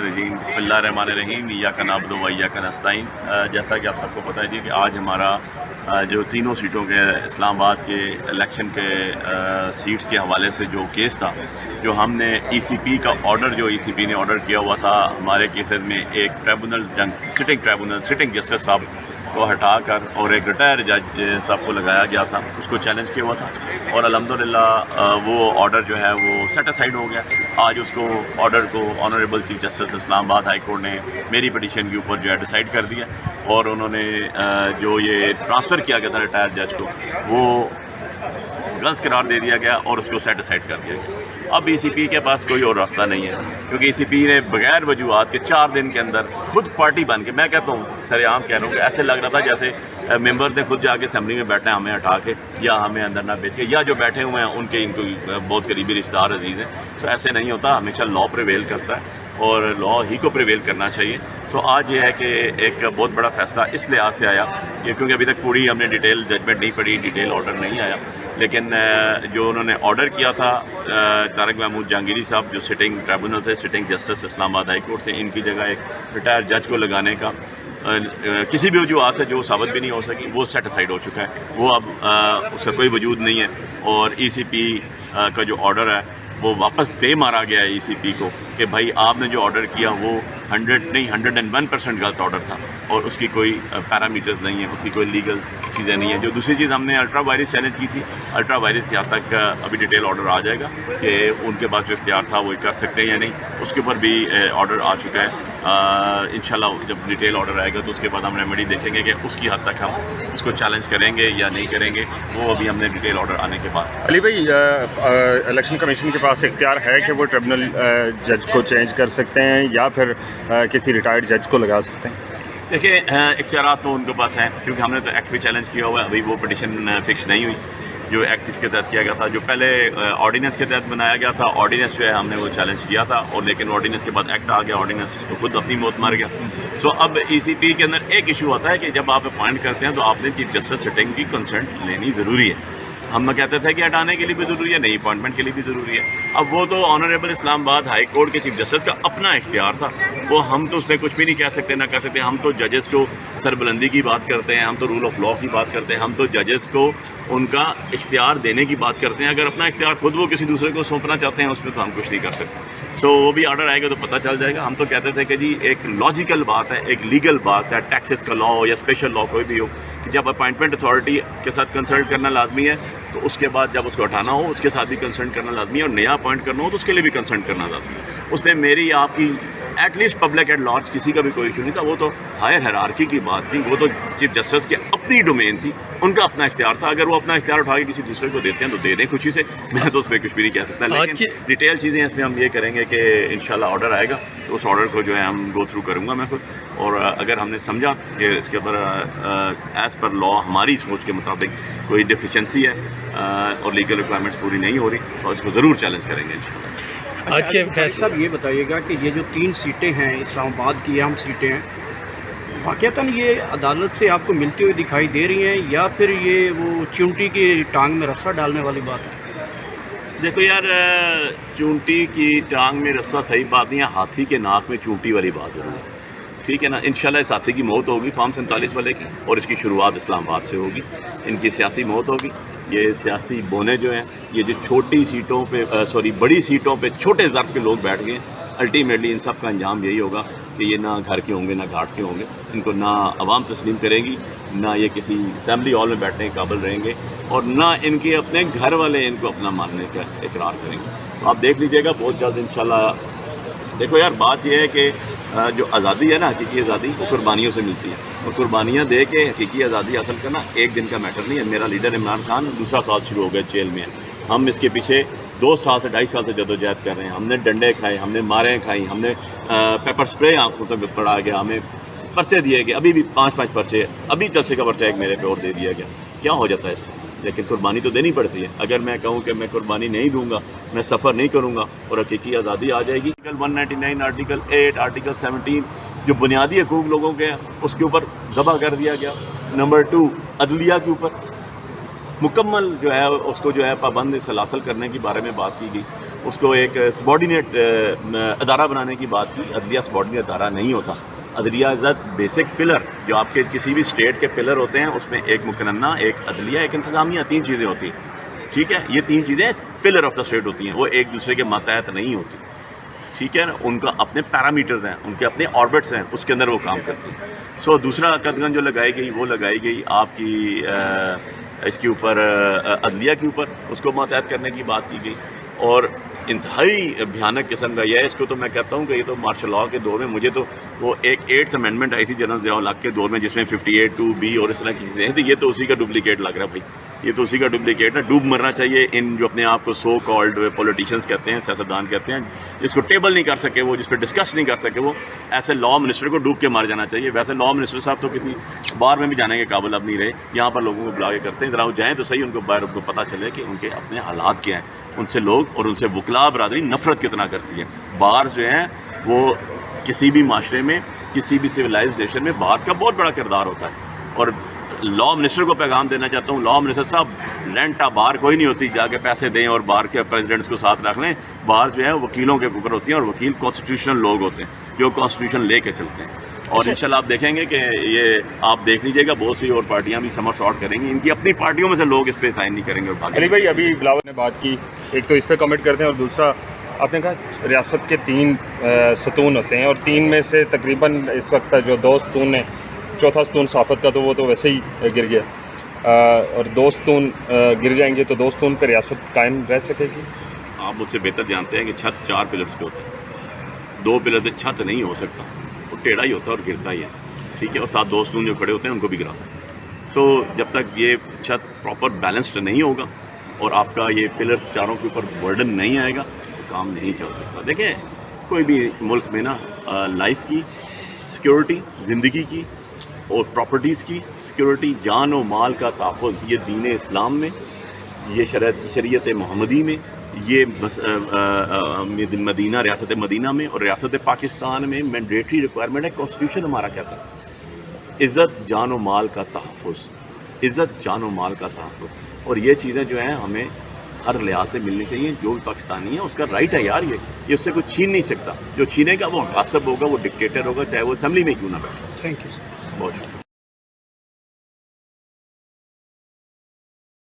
الرجیم बिस्मिल्लाहिर्रहमानिर्रहीम इय्याका नअब्दु व इय्याका नस्तईन। जैसा कि आप सबको पता है जी कि आज हमारा जो तीनों सीटों के इस्लामाबाद के इलेक्शन के सीट्स के हवाले से जो केस था, जो हमने ECP का ऑर्डर जो ECP ने ऑर्डर किया हुआ था हमारे केसेस में, एक ट्राइब्यूनल सिटिंग जस्टिस साहब को हटाकर और एक रिटायर जज साहब को लगाया गया था, उसको चैलेंज किया हुआ था और अल्हम्दुलिल्लाह वो ऑर्डर जो है वो सेट असाइड हो गया। आज उसको ऑर्डर को honourable chief justice Islamabad high court ने मेरी पिटीशन के ऊपर जो है डिसाइड कर दिया और उन्होंने जो ये ट्रांसफ़र किया गया था रिटायर जज को वो गलत करार दे दिया गया और उसको सेट असाइड कर दिया गया। अब ECP के पास कोई और रास्ता नहीं है, क्योंकि ECP ने बगैर वजूहात के 4 दिन के अंदर खुद पार्टी बन के, मैं कहता हूँ सरेआम कह रहा हूँ, ऐसे लग रहा था जैसे मेंबर ने खुद जाके असेंबली में बैठना है हमें हटा के, या हमें अंदर ना भेज के, या जो बैठे हुए हैं उनके इनको बहुत करीबी रिश्तेदार अजीज़ हैं। तो ऐसे नहीं होता, हमेशा लॉ प्रिवेल करता है और लॉ ही को प्रिवेल करना चाहिए। तो आज ये है कि एक बहुत बड़ा फैसला इस लिहाज से आया कि क्योंकि अभी तक पूरी हमने डिटेल जजमेंट नहीं पढ़ी, डिटेल ऑर्डर नहीं आया, लेकिन जो उन्होंने ऑर्डर किया था तारिक महमूद जहांगीरी साहब जो सिटिंग ट्राइब्यूनल थे, sitting justice Islamabad high court थे, इनकी जगह एक रिटायर जज को लगाने का किसी भी वजूहत है जो साबित भी नहीं हो सकी, वो सेट असाइड हो चुका है, वो अब उसका कोई वजूद नहीं है। और ECP का जो ऑर्डर है वो वापस दे मारा गया है ECP को कि भाई आपने जो ऑर्डर किया वो 101% गलत ऑर्डर था और उसकी कोई पैरामीटर्स नहीं है, उसकी कोई लीगल चीज़ें नहीं है। जो दूसरी चीज़ हमने अल्ट्रा वायरस चैलेंज की थी, अल्ट्रा वायरस यहाँ तक अभी डिटेल ऑर्डर आ जाएगा कि उनके पास जो इख्तियार था वो कर सकते हैं या नहीं, उसके ऊपर भी ऑर्डर आ चुका है। इंशाल्लाह जब डिटेल ऑर्डर आएगा तो उसके बाद हम रेमेडी देखेंगे कि उसकी हद तक हम उसको चैलेंज करेंगे या नहीं करेंगे, वो अभी हमने डिटेल ऑर्डर आने के बाद। अली भाई, इलेक्शन कमीशन के पास इख्तियार है कि वो ट्रिब्यूनल जज को चेंज कर सकते हैं या फिर किसी रिटायर्ड जज को लगा सकते हैं? देखिए, इख्तियारात तो उनके पास हैं, क्योंकि हमने तो एक्ट भी चैलेंज किया हुआ है, अभी वो पिटीशन फिक्स नहीं हुई जो एक्ट इसके तहत किया गया था। जो पहले ऑर्डिनेंस के तहत बनाया गया था, ऑर्डिनेंस जो है हमने वो चैलेंज किया था और लेकिन ऑर्डिनेंस के बाद एक्ट आ गया, ऑर्डिनेंस तो खुद अपनी मौत मार गया। तो अब ECP के अंदर एक इशू आता है कि जब आप अपॉइंट करते हैं तो आपने चीफ जस्टिस सिटिंग की कंसर्ट लेनी ज़रूरी है। हम कहते थे कि हटाने के लिए भी ज़रूरी है, नहीं अपॉइंटमेंट के लिए भी ज़रूरी है। अब वो तो ऑनरेबल इस्लामाबाद हाई कोर्ट के चीफ जस्टिस का अपना इख्तियार था, वो हम तो उसमें कुछ भी नहीं कह सकते ना कर सकते। हम तो जजेस को सरबुलंदी की बात करते हैं, हम तो रूल ऑफ लॉ की बात करते हैं, हम तो जजेस को उनका इख्तियार देने की बात करते हैं। अगर अपना इख्तियार खुद वो किसी दूसरे को सौंपना चाहते हैं उसमें तो हम कुछ नहीं कर सकते। सो वो भी ऑर्डर आएगा तो पता चल जाएगा। हम तो कहते थे कि जी एक लॉजिकल बात है, एक लीगल बात है, टैक्सेस का लॉ हो या स्पेशल लॉ कोई भी हो, जब अपॉइंटमेंट अथॉरिटी के साथ कंसल्ट करना लाजमी है तो उसके बाद जब उसको हटाना हो उसके साथ भी कंसल्ट करना लाजमी है, और नया अपॉइंट करना हो तो उसके लिए भी कंसल्ट करना लाजमी है। उसमें मेरी आपकी एटलीस्ट पब्लिक एट लार्ज किसी का भी कोई इशू नहीं था, वो तो हायर हायरार्की की बात थी, वो तो चीफ जस्टिस की अपनी डोमेन थी, उनका अपना इख्तियार था। अगर वो अपना इख्तियार उठा के किसी दूसरे को देते हैं तो दे दें खुशी से, मैं तो उसमें कुछ भी नहीं कह सकता। लेकिन डिटेल चीज़ें इसमें हम ये करेंगे कि इंशाल्लाह ऑर्डर आएगा तो उस ऑर्डर को जो है हम गो थ्रू करूँगा मैं खुद, और अगर हमने समझा कि इसके ऊपर एज़ पर लॉ हमारी सोच के मुताबिक कोई डिफिशेंसी है और लीगल रिक्वायरमेंट्स पूरी नहीं हो रही तो इसको ज़रूर चैलेंज करेंगे इंशाल्लाह। आज के फैसला ये बताइएगा कि ये जो 3 सीटें हैं इस्लामाबाद की अहम सीटें हैं, वाक़तन ये अदालत से आपको मिलती हुई दिखाई दे रही हैं या फिर ये वो चूंटी की टांग में रस्सा डालने वाली बात है? देखो यार, चूंटी की टांग में रस्सा सही बात नहीं है, हाथी के नाक में चूंटी वाली बात ज़रूर है, ठीक है ना। इंशाल्लाह इस हाथी की मौत होगी फार्म 47 वाले की, और इसकी शुरुआत इस्लामाबाद से होगी, इनकी सियासी मौत होगी। ये सियासी बोने जो हैं, ये जो छोटी सीटों पे बड़ी सीटों पे छोटे ज़र्फ के लोग बैठ गए, अल्टीमेटली इन सब का अंजाम यही होगा कि ये ना घर के होंगे ना घाट के होंगे, इनको ना आवाम तस्लीम करेगी, ना ये किसी असेंबली हॉल में बैठने के काबिल रहेंगे, और ना इनके अपने घर वाले इनको अपना मानने का इकरार करेंगे। तो आप देख लीजिएगा बहुत जल्द इंशाल्लाह। देखो यार, बात यह है कि जो आज़ादी है ना, हकीकी आज़ादी वो कुर्बानियों से मिलती है, और कुर्बानियाँ दे के हकीकी आज़ादी हासिल करना एक दिन का मैटर नहीं है। मेरा लीडर इमरान खान दूसरा साल शुरू हो गया जेल में, हम इसके पीछे 2 साल से 2.5 साल से जदोजहद कर रहे हैं। हमने डंडे खाए, हमने मारें खाई, हमने पेपर स्प्रे आंखों तक पड़ा गया, हमें पर्चे दिए गए, अभी भी 5-5 पर्चे, अभी जलसे का पर्चा एक मेरे पे और दे दिया गया। क्या हो जाता है इससे? लेकिन कुर्बानी तो देनी पड़ती है। अगर मैं कहूँ कि मैं कुर्बानी नहीं दूंगा, मैं सफ़र नहीं करूँगा और हकीकी आज़ादी आ जाएगी। आर्टिकल 199, आर्टिकल 8, आर्टिकल 17 जो बुनियादी हकूक़ लोगों के हैं उसके ऊपर ज़बह कर दिया गया। नंबर 2 अदलिया के ऊपर, مکمل جو ہے اس کو جو ہے پابند سلاسل کرنے کی بارے میں بات کی گئی، اس کو ایک سبارڈینیٹ ادارہ بنانے کی بات کی۔ عدلیہ سبارڈینیٹ ادارہ نہیں ہوتا، عدلیہ از اے بیسک پلر، جو آپ کے کسی بھی اسٹیٹ کے پلر ہوتے ہیں، اس میں ایک مقننہ، ایک عدلیہ، ایک انتظامیہ، تین چیزیں ہوتی ہیں، ٹھیک ہے؟ یہ تین چیزیں پلر آف دا اسٹیٹ ہوتی ہیں، وہ ایک دوسرے کے ماتحت نہیں ہوتی، ٹھیک ہے نا؟ ان کا اپنے پیرامیٹرز ہیں، ان کے اپنے آربٹس ہیں، اس کے اندر وہ کام کرتی ہیں۔ سو دوسرا قدغن جو لگائی گئی وہ لگائی گئی آپ کی اس کے اوپر عدلیہ کے اوپر، اس کو ماتحت کرنے کی بات کی گئی، اور انتہائی بھیانک قسم کا یہ ہے، اس کو تو میں کہتا ہوں کہ یہ تو مارشل لاء کے دور میں، مجھے تو وہ ایک 8th امینڈمنٹ آئی تھی جنرل ضیاء الحق کے دور میں، جس میں 58(2)(b) اور اس طرح کی چیزیں تھیں، یہ تو اسی کا ڈپلیکیٹ لگ رہا ہے بھائی، یہ تو اسی کا ڈپلیکیٹ ہے۔ ڈوب مرنا چاہیے ان جو اپنے آپ کو سو کالڈ پولیٹیشینس کہتے ہیں، سیاستدان کہتے ہیں، جس کو ٹیبل نہیں کر سکے وہ، جس پہ ڈسکس نہیں کر سکے وہ، ایسے لاء منسٹر کو ڈوب کے مار جانا چاہیے۔ ویسے لاء منسٹر صاحب تو کسی بار میں بھی جانے کے قابل اب نہیں رہے، یہاں پر لوگوں کو بلا کے کرتے ہیں، ذرا وہ جائیں تو صحیح، ان کو باہر کو پتہ چلے کہ ان کے اپنے حالات کیا ہیں، ان سے لوگ اور ان سے وکلاء برادری نفرت کتنا کرتی ہے۔ بارز جو ہیں وہ کسی بھی معاشرے میں، کسی بھی سویلائزڈ نیشن میں بارز کا بہت بڑا کردار ہوتا ہے، اور لاء منسٹر کو پیغام دینا چاہتا ہوں، لاء منسٹر صاحب رینٹ بار کوئی نہیں ہوتی، جا کے پیسے دیں اور بار کے پریزیڈنٹس کو ساتھ رکھ لیں، بار جو ہے وکیلوں کے اوپر ہوتی ہیں، اور وکیل کانسٹیٹیوشنل لوگ ہوتے ہیں جو کانسٹیٹیوشن لے کے چلتے ہیں، اور انشاءاللہ آپ دیکھیں گے کہ یہ آپ دیکھ لیجیے گا بہت سی اور پارٹیاں بھی سمر شارٹ کریں گی، ان کی اپنی پارٹیوں میں سے لوگ اس پہ سائن نہیں کریں گے اور بھاگیں علی بھائی ابھی بلاول نے بات کی، ایک تو اس پہ کمنٹ کرتے ہیں، اور دوسرا آپ نے کہا ریاست کے 3 ستون ہوتے ہیں، اور 3 میں سے تقریباً اس وقت جو 2 ستون ہیں، چوتھا ستون صحافت کا تو وہ تو ویسے ہی گر گیا، اور 2 ستون گر جائیں گے تو 2 ستون پہ ریاست قائم رہ سکے گی؟ آپ مجھ سے بہتر جانتے ہیں کہ چھت 4 پلرس پہ ہوتی ہے، 2 پلر پہ چھت نہیں ہو سکتا، وہ ٹیڑھا ہی ہوتا ہے اور گرتا ہی ہے، ٹھیک ہے، اور ساتھ 2 ستون جو کھڑے ہوتے ہیں ان کو بھی گراتا ہے۔ سو جب تک یہ چھت پراپر بیلنسڈ نہیں ہوگا اور آپ کا یہ پلرس چاروں کے اوپر برڈن نہیں آئے گا تو کام نہیں چل سکتا۔ دیکھیں کوئی بھی ملک میں نا لائف کی سیکیورٹی، زندگی کی اور پراپرٹیز کی سیکیورٹی، جان و مال کا تحفظ، یہ دین اسلام میں، یہ شریعت محمدی میں، یہ مدینہ، ریاست مدینہ میں اور ریاست پاکستان میں مینڈیٹری ریکوائرمنٹ ہے۔ کانسٹیٹیوشن ہمارا کہتا ہے عزت جان و مال کا تحفظ، عزت جان و مال کا تحفظ، اور یہ چیزیں جو ہیں ہمیں ہر لحاظ سے ملنی چاہیے۔ جو بھی پاکستانی ہے اس کا رائٹ ہے یار، یہ اس سے کوئی چھین نہیں سکتا، جو چھینے گا وہ غاصب ہوگا، وہ ڈکٹیٹر ہوگا، چاہے وہ اسمبلی میں کیوں نہ بیٹھے۔ Thank you sir. بہت شکریہ۔